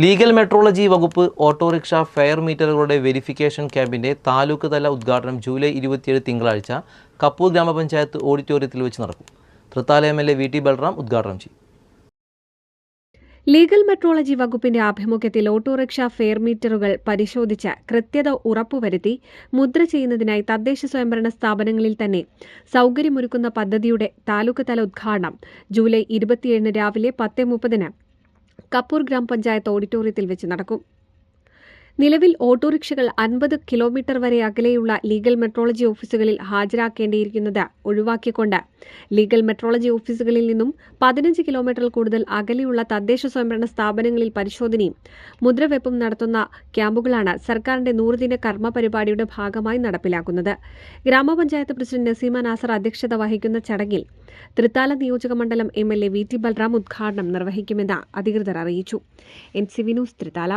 Legal metrology വകുപ്പ് autorickshaw fair മീറ്ററുകളുടെ verification ക്യാമ്പിന്റെ താലൂക്ക് തല ഉദ്ഘാടനം ജൂലൈ 27 തിങ്കളാഴ്ച കപ്പൂർ ഗ്രാമപഞ്ചായത്ത് ഓഡിറ്റോറിയത്തിൽ വെച്ച് നടക്കും. തൃത്താല എം.എൽ.എ. വി.ടി. ബൽറാം ഉദ്ഘാടനം ചെയ്യും. ലീഗൽ മെട്രോളജി വകുപ്പിന്റെ ആഭിമുഖ്യത്തിൽ ഓട്ടോറിക്ഷ ഫെയർ മീറ്ററുകൾ പരിശോധിച്ച് കൃത്യത ഉറപ്പുവരുത്തി മുദ്ര ചെയ്യുന്നതിനായി തദ്ദേശ സ്വയംഭരണ സ്ഥാപനങ്ങളിൽ തന്നെ സൌകര്യമൊരുക്കുന്ന പദ്ധതിയുടെ താലൂക്ക് തല ഉദ്ഘാടനം ജൂലൈ 27 രാവിലെ 10:30 കപ്പൂർ ഗ്രാമപഞ്ചായത്ത് ഓഡിറ്റോറിയത്തിൽ വെച്ച് നടക്കും. നിലവിൽ ഓട്ടോറിക്ഷകൾ 50 കിലോമീറ്റർ വരെ അകലെയുള്ള ലീഗൽ മെട്രോളജി ഓഫീസുകളിൽ ഹാജരാക്കേണ്ടിയിരിക്കുന്നത് ഒഴിവാക്കിക്കൊണ്ട് ലീഗൽ മെട്രോളജി ഓഫീസുകളിൽ നിന്നും 15 കിലോമീറ്ററിൽ കൂടുതൽ അകലെയുള്ള തദ്ദേശ സ്വയംഭരണ സ്ഥാപനങ്ങളിൽ പരിശോധനയും മുദ്രവെപ്പും നടത്തുന്ന ക്യാമ്പുകളാണ് സർക്കാരിന്റെ 100-ദിന കർമ്മ പരിപാടിയുടെ ഭാഗമായി നടപ്പിലാക്കുന്നത്. ഗ്രാമപഞ്ചായത്ത് പ്രസിഡന്റ് നസീമ നാസർ അധ്യക്ഷത വഹിക്കുന്ന ചടങ്ങിൽ തൃത്താല നിയോജകമണ്ഡലം എം.എൽ.എ. വി.ടി. ബൽറാം ഉദ്ഘാടനം നിർവഹിക്കുമെന്ന് അധികൃതർ അറിയിച്ചു. NCV news Thrithala.